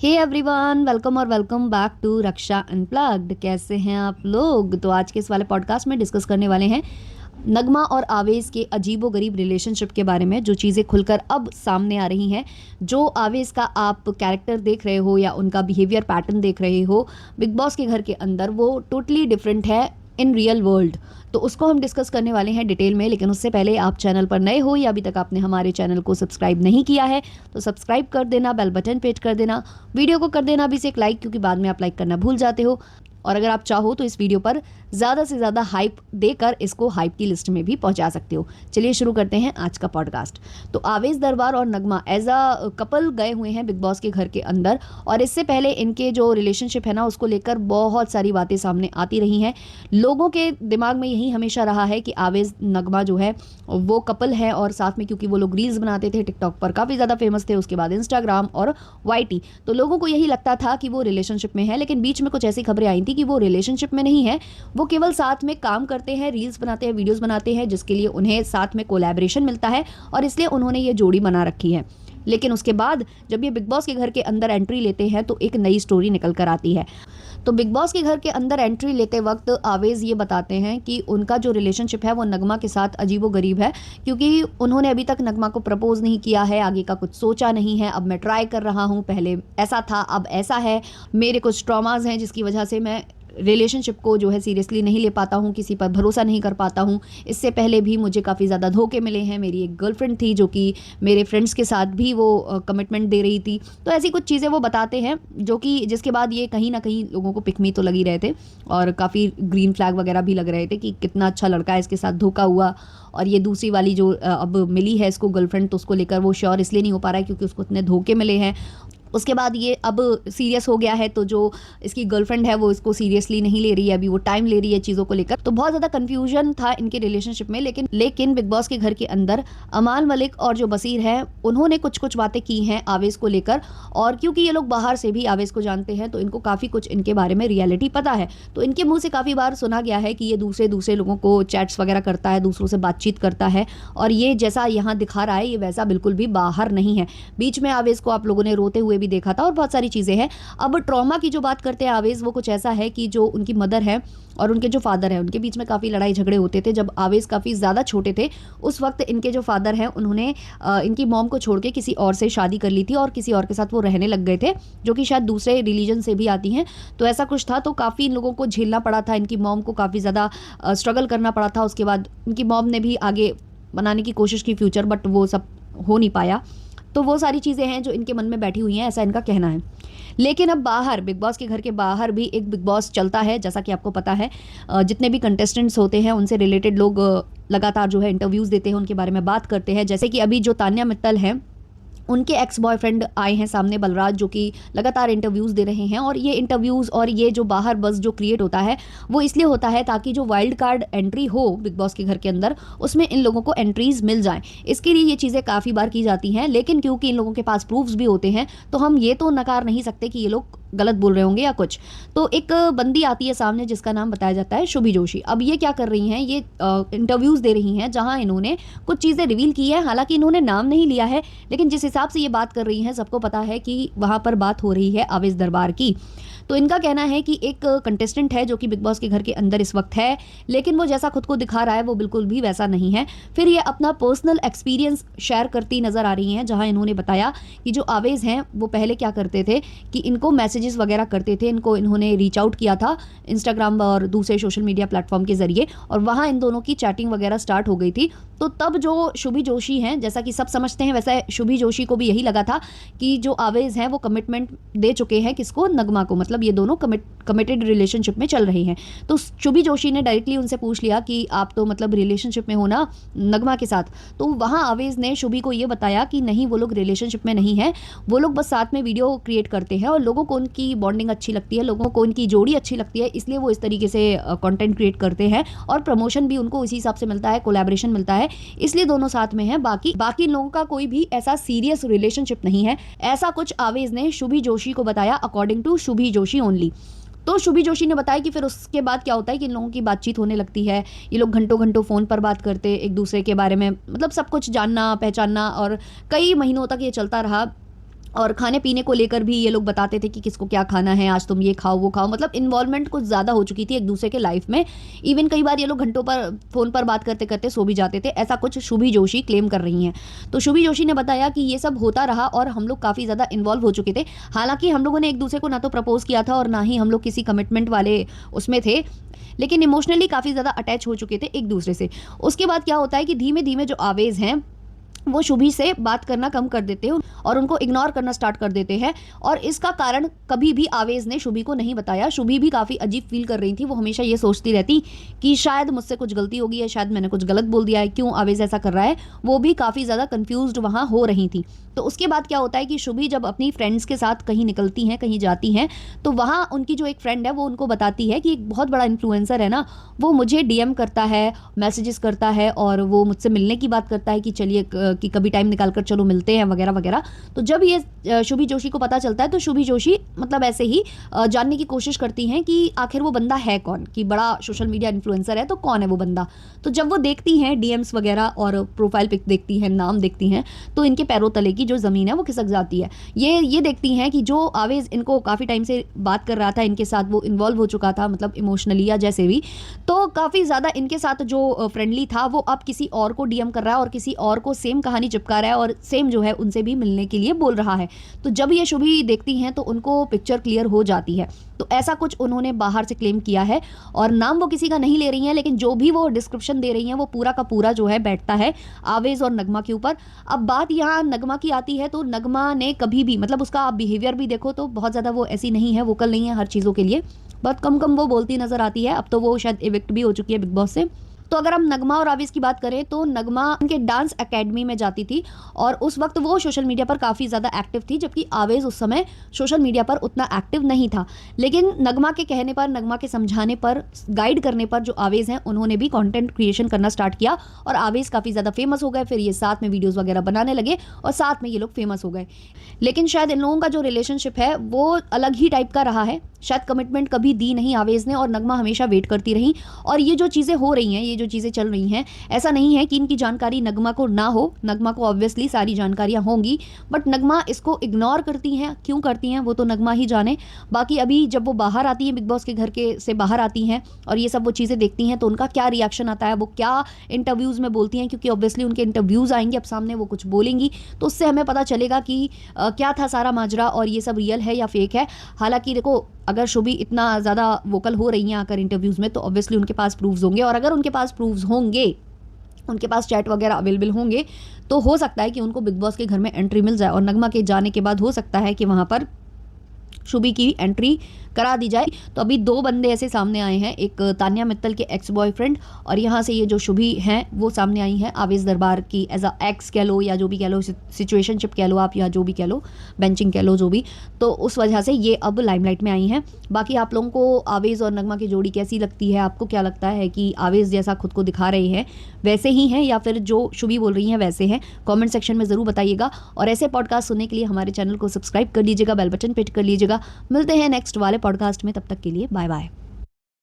हे everyone, welcome और welcome back to Raksha unplugged. कैसे हैं आप लोग? तो आज के इस वाले पॉडकास्ट में डिस्कस करने वाले हैं नगमा और आवेश के अजीबोगरीब रिलेशनशिप के बारे में, जो चीज़ें खुलकर अब सामने आ रही हैं। जो आवेश का आप कैरेक्टर देख रहे हो या उनका बिहेवियर पैटर्न देख रहे हो बिग बॉस के घर के अंदर, वो टोटली डिफरेंट है इन रियल वर्ल्ड। तो उसको हम डिस्कस करने वाले हैं डिटेल में। लेकिन उससे पहले आप चैनल पर नए हो या अभी तक आपने हमारे चैनल को सब्सक्राइब नहीं किया है तो सब्सक्राइब कर देना, बेल बटन पे हिट कर देना, वीडियो को कर देना अभी से एक लाइक, क्योंकि बाद में आप लाइक करना भूल जाते हो। और अगर आप चाहो तो इस वीडियो पर ज़्यादा से ज़्यादा हाइप देकर इसको हाइप की लिस्ट में भी पहुंचा सकते हो। चलिए शुरू करते हैं आज का पॉडकास्ट। तो आवेश दरबार और नगमा एज अ कपल गए हुए हैं बिग बॉस के घर के अंदर, और इससे पहले इनके जो रिलेशनशिप है ना, उसको लेकर बहुत सारी बातें सामने आती रही हैं। लोगों के दिमाग में यही हमेशा रहा है कि आवेश नगमा जो है वो कपल है, और साथ में क्योंकि वो लोग रील्स बनाते थे टिकटॉक पर, काफ़ी ज़्यादा फेमस थे, उसके बाद इंस्टाग्राम और वाईटी, तो लोगों को यही लगता था कि वो रिलेशनशिप में है। लेकिन बीच में कुछ ऐसी खबरें आई थी कि वो रिलेशनशिप में नहीं है, वो केवल साथ में काम करते हैं, रील्स बनाते हैं, वीडियोस बनाते हैं, जिसके लिए उन्हें साथ में कोलैबोरेशन मिलता है और इसलिए उन्होंने ये जोड़ी बना रखी है। लेकिन उसके बाद जब ये बिग बॉस के घर के अंदर एंट्री लेते हैं तो एक नई स्टोरी निकल कर आती है। तो बिग बॉस के घर के अंदर एंट्री लेते वक्त आवेश ये बताते हैं कि उनका जो रिलेशनशिप है वो नगमा के साथ अजीबोगरीब है, क्योंकि उन्होंने अभी तक नगमा को प्रपोज नहीं किया है, आगे का कुछ सोचा नहीं है। अब मैं ट्राई कर रहा हूँ, पहले ऐसा था अब ऐसा है, मेरे कुछ ट्रॉमाज हैं जिसकी वजह से मैं रिलेशनशिप को जो है सीरियसली नहीं ले पाता हूँ, किसी पर भरोसा नहीं कर पाता हूँ। इससे पहले भी मुझे काफ़ी ज़्यादा धोखे मिले हैं। मेरी एक गर्लफ्रेंड थी जो कि मेरे फ्रेंड्स के साथ भी वो कमिटमेंट दे रही थी। तो ऐसी कुछ चीज़ें वो बताते हैं, जो कि जिसके बाद ये कहीं ना कहीं लोगों को पिकमी तो लगी रहे थे और काफ़ी ग्रीन फ्लैग वगैरह भी लग रहे थे कि कितना अच्छा लड़का है, इसके साथ धोखा हुआ। और ये दूसरी वाली जो अब मिली है इसको गर्लफ्रेंड, तो उसको लेकर वो श्योर इसलिए नहीं हो पा रहा है क्योंकि उसको इतने धोखे मिले हैं। उसके बाद ये अब सीरियस हो गया है, तो जो इसकी गर्लफ्रेंड है वो इसको सीरियसली नहीं ले रही है, अभी वो टाइम ले रही है चीज़ों को लेकर। तो बहुत ज़्यादा कंफ्यूजन था इनके रिलेशनशिप में। लेकिन बिग बॉस के घर के अंदर अमान मलिक और जो बसीर है, उन्होंने कुछ कुछ बातें की हैं आवेश को लेकर। और क्योंकि ये लोग बाहर से भी आवेश को जानते हैं तो इनको काफ़ी कुछ इनके बारे में रियलिटी पता है। तो इनके मुँह से काफ़ी बार सुना गया है कि ये दूसरे लोगों को चैट्स वगैरह करता है, दूसरों से बातचीत करता है, और ये जैसा यहाँ दिखा रहा है ये वैसा बिल्कुल भी बाहर नहीं है। बीच में आवेश को आप लोगों ने रोते हुए भी देखा था और बहुत सारी चीज़ें हैं। अब ट्रॉमा की जो बात करते हैं आवेश, वो कुछ ऐसा है कि जो उनकी मदर है और उनके जो फादर है, उनके बीच में काफ़ी लड़ाई झगड़े होते थे। जब आवेश काफ़ी ज़्यादा छोटे थे उस वक्त इनके जो फादर हैं उन्होंने इनकी मॉम को छोड़ के किसी और से शादी कर ली थी और किसी और के साथ वो रहने लग गए थे, जो कि शायद दूसरे रिलीजन से भी आती हैं। तो ऐसा कुछ था, तो काफ़ी इन लोगों को झेलना पड़ा था, इनकी मॉम को काफ़ी ज़्यादा स्ट्रगल करना पड़ा था। उसके बाद इनकी मॉम ने भी आगे बनाने की कोशिश की फ्यूचर, बट वो सब हो नहीं पाया। तो वो सारी चीज़ें हैं जो इनके मन में बैठी हुई हैं, ऐसा इनका कहना है। लेकिन अब बाहर बिग बॉस के घर के बाहर भी एक बिग बॉस चलता है, जैसा कि आपको पता है। जितने भी कंटेस्टेंट्स होते हैं उनसे रिलेटेड लोग लगातार जो है इंटरव्यूज़ देते हैं, उनके बारे में बात करते हैं। जैसे कि अभी जो तान्या मित्तल हैं, उनके एक्स बॉयफ्रेंड आए हैं सामने, बलराज, जो कि लगातार इंटरव्यूज़ दे रहे हैं। और ये इंटरव्यूज़ और ये जो बाहर बस जो क्रिएट होता है वो इसलिए होता है ताकि जो वाइल्ड कार्ड एंट्री हो बिग बॉस के घर के अंदर, उसमें इन लोगों को एंट्रीज़ मिल जाएं। इसके लिए ये चीज़ें काफ़ी बार की जाती हैं। लेकिन क्योंकि इन लोगों के पास प्रूफ्स भी होते हैं तो हम ये तो नकार नहीं सकते कि ये लोग गलत बोल रहे होंगे या कुछ। तो एक बंदी आती है सामने जिसका नाम बताया जाता है शुभी जोशी। अब ये क्या कर रही हैं, ये इंटरव्यूज़ दे रही हैं जहां इन्होंने कुछ चीज़ें रिवील की है। हालांकि इन्होंने नाम नहीं लिया है, लेकिन जिस हिसाब से ये बात कर रही हैं सबको पता है कि वहां पर बात हो रही है आवेश दरबार की। तो इनका कहना है कि एक कंटेस्टेंट है जो कि बिग बॉस के घर के अंदर इस वक्त है, लेकिन वो जैसा खुद को दिखा रहा है वो बिल्कुल भी वैसा नहीं है। फिर ये अपना पर्सनल एक्सपीरियंस शेयर करती नजर आ रही हैं, जहां इन्होंने बताया कि जो आवेश हैं वो पहले क्या करते थे कि इनको मैसेजेस वगैरह करते थे, इन्होंने रीच आउट किया था इंस्टाग्राम और दूसरे सोशल मीडिया प्लेटफॉर्म के जरिए, और वहाँ इन दोनों की चैटिंग वगैरह स्टार्ट हो गई थी। तो तब जो शुभी जोशी हैं, जैसा कि सब समझते हैं, वैसा शुभी जोशी को भी यही लगा था कि जो आवेश हैं वो कमिटमेंट दे चुके हैं किसको, नगमा को, मतलब ये दोनों कमिटेड रिलेशनशिप में चल रही हैं। तो शुभी जोशी ने डायरेक्टली उनसे पूछ लिया कि आप तो मतलब रिलेशनशिप में हो ना नगमा के साथ। तो वहाँ आवेश ने शुभी को ये बताया कि नहीं, वो लोग रिलेशनशिप में नहीं है, वो लोग बस साथ में वीडियो क्रिएट करते हैं और लोगों को उनकी बॉन्डिंग अच्छी लगती है, लोगों को उनकी जोड़ी अच्छी लगती है, इसलिए वो इस तरीके से कंटेंट क्रिएट करते हैं और प्रमोशन भी उनको इसी हिसाब से मिलता है, कोलैबोरेशन मिलता है, इसलिए दोनों साथ में हैं। बाकी लोगों का कोई भी ऐसा सीरियस रिलेशनशिप नहीं है, ऐसा कुछ आवेश ने शुभी जोशी को बताया, according to Shubhi Joshi only. तो शुभी जोशी ने बताया कि फिर उसके बाद क्या होता है कि इन लोगों की बातचीत होने लगती है। ये लोग घंटों घंटों फ़ोन पर बात करते एक दूसरे के बारे में, मतलब सब कुछ जानना पहचानना, और कई महीनों तक ये चलता रहा। और खाने पीने को लेकर भी ये लोग बताते थे कि किसको क्या खाना है, आज तुम ये खाओ वो खाओ, मतलब इन्वॉल्वमेंट कुछ ज़्यादा हो चुकी थी एक दूसरे के लाइफ में। इवन कई बार ये लोग घंटों पर फ़ोन पर बात करते करते सो भी जाते थे, ऐसा कुछ शुभी जोशी क्लेम कर रही हैं। तो शुभी जोशी ने बताया कि ये सब होता रहा और हम लोग काफ़ी ज़्यादा इन्वॉल्व हो चुके थे। हालांकि हम लोगों ने एक दूसरे को ना तो प्रपोज किया था और ना ही हम लोग किसी कमिटमेंट वाले उसमें थे, लेकिन इमोशनली काफ़ी ज़्यादा अटैच हो चुके थे एक दूसरे से। उसके बाद क्या होता है कि धीमे धीमे जो आवेज़ हैं वो शुभी से बात करना कम कर देते हैं और उनको इग्नोर करना स्टार्ट कर देते हैं। और इसका कारण कभी भी आवेज़ ने शुभी को नहीं बताया। शुभी भी काफ़ी अजीब फील कर रही थी, वो हमेशा ये सोचती रहती कि शायद मुझसे कुछ गलती हो गई है, शायद मैंने कुछ गलत बोल दिया है, क्यों आवेज़ ऐसा कर रहा है। वो भी काफ़ी ज़्यादा कन्फ्यूज्ड वहाँ हो रही थी। तो उसके बाद क्या होता है कि शुभी जब अपनी फ्रेंड्स के साथ कहीं निकलती हैं, कहीं जाती हैं, तो वहाँ उनकी जो एक फ्रेंड है वो उनको बताती है कि एक बहुत बड़ा इन्फ्लुएंसर है ना, वो मुझे डीएम करता है, मैसेजेस करता है और वो मुझसे मिलने की बात करता है कि चलिए कि कभी टाइम निकाल कर चलो मिलते हैं वगैरह वगैरह। तो जब ये शुभी जोशी को पता चलता है तो शुभी जोशी मतलब ऐसे ही जानने की कोशिश करती हैं कि आखिर वो बंदा है कौन, कि बड़ा सोशल मीडिया इन्फ्लुएंसर है तो कौन है वो बंदा। तो जब वो देखती हैं डीएम्स वगैरह और प्रोफाइल पिक देखती हैं, नाम देखती हैं, तो इनके पैरों तले की जो ज़मीन है वो खिसक जाती है। ये देखती हैं कि जो आवेज़ इनको काफ़ी टाइम से बात कर रहा था इनके साथ, वो इन्वॉल्व हो चुका था मतलब इमोशनली या जैसे भी, तो काफ़ी ज़्यादा इनके साथ जो फ्रेंडली था वो अब किसी और को डीएम कर रहा है और किसी और को सेम कहानी चिपका रहा है और सेम जो है उनसे भी मिलने के लिए बोल रहा है। तो जब ये शुभी देखती हैं तो उनको पिक्चर क्लियर हो जाती है। तो ऐसा कुछ उन्होंने बाहर से क्लेम किया है और नाम वो किसी का नहीं ले रही हैं, लेकिन जो भी वो डिस्क्रिप्शन दे रही हैं वो पूरा का पूरा जो है बैठता है आवेज़ और नगमा के ऊपर। अब बात यहाँ नगमा की आती है, तो नगमा ने कभी भी मतलब उसका आप बिहेवियर भी देखो तो बहुत ज़्यादा वो ऐसी नहीं है, वोकल नहीं है हर चीज़ों के लिए, बहुत कम कम वो बोलती नज़र आती है। अब तो वो शायद इविक्ट भी हो चुकी है बिग बॉस से। तो अगर हम नगमा और आवेज़ की बात करें तो नगमा उनके डांस एकेडमी में जाती थी और उस वक्त वो सोशल मीडिया पर काफ़ी ज़्यादा एक्टिव थी, जबकि आवेज़ उस समय सोशल मीडिया पर उतना एक्टिव नहीं था। लेकिन नगमा के कहने पर, नगमा के समझाने पर, गाइड करने पर जो आवेज़ हैं उन्होंने भी कंटेंट क्रिएशन करना स्टार्ट किया और आवेज़ काफ़ी ज़्यादा फेमस हो गए। फिर ये साथ में वीडियोज़ वगैरह बनाने लगे और साथ में ये लोग फेमस हो गए। लेकिन शायद इन लोगों का जो रिलेशनशिप है वो अलग ही टाइप का रहा है। शायद कमिटमेंट कभी दी नहीं आवेज़ ने और नगमा हमेशा वेट करती रही। और ये जो चीज़ें हो रही हैं, ये जो चीज़ें चल रही हैं, ऐसा नहीं है कि इनकी जानकारी नगमा को ना हो। नगमा को ऑब्वियसली सारी जानकारियाँ होंगी, बट नगमा इसको इग्नोर करती हैं। क्यों करती हैं वो तो नगमा ही जाने। बाकी अभी जब वो बाहर आती हैं, बिग बॉस के घर के से बाहर आती हैं और ये सब वो चीज़ें देखती हैं, तो उनका क्या रिएक्शन आता है, वो क्या इंटरव्यूज़ में बोलती हैं, क्योंकि ऑब्वियसली उनके इंटरव्यूज़ आएंगे अब सामने, वो कुछ बोलेंगी तो उससे हमें पता चलेगा कि क्या था सारा माजरा और ये सब रियल है या फेक है। हालांकि देखो, अगर शुभी इतना ज़्यादा वोकल हो रही हैं आकर इंटरव्यूज़ में, तो ऑब्वियसली उनके पास प्रूफ्स होंगे और अगर उनके पास प्रूफ्स होंगे, उनके पास चैट वगैरह अवेलेबल होंगे, तो हो सकता है कि उनको बिग बॉस के घर में एंट्री मिल जाए और नगमा के जाने के बाद हो सकता है कि वहाँ पर शुभी की एंट्री करा दी जाए। तो अभी दो बंदे ऐसे सामने आए हैं, एक तान्या मित्तल के एक्स बॉयफ्रेंड और यहाँ से ये जो शुभी हैं वो सामने आई हैं आवेज़ दरबार की एज अ एक्स कह लो या जो भी कह लो, सिचुएशनशिप कह लो आप या जो भी कह लो, बेंचिंग कह लो, जो भी। तो उस वजह से ये अब लाइमलाइट में आई हैं। बाकी आप लोगों को आवेज़ और नगमा की जोड़ी कैसी लगती है? आपको क्या लगता है कि आवेज़ जैसा खुद को दिखा रहे हैं वैसे ही हैं या फिर जो शुभी बोल रही हैं वैसे हैं? कमेंट सेक्शन में ज़रूर बताइएगा और ऐसे पॉडकास्ट सुनने के लिए हमारे चैनल को सब्सक्राइब कर लीजिएगा, बेल बटन पे हिट कर लीजिएगा। मिलते हैं नेक्स्ट वाले पॉडकास्ट में, तब तक के लिए बाय बाय।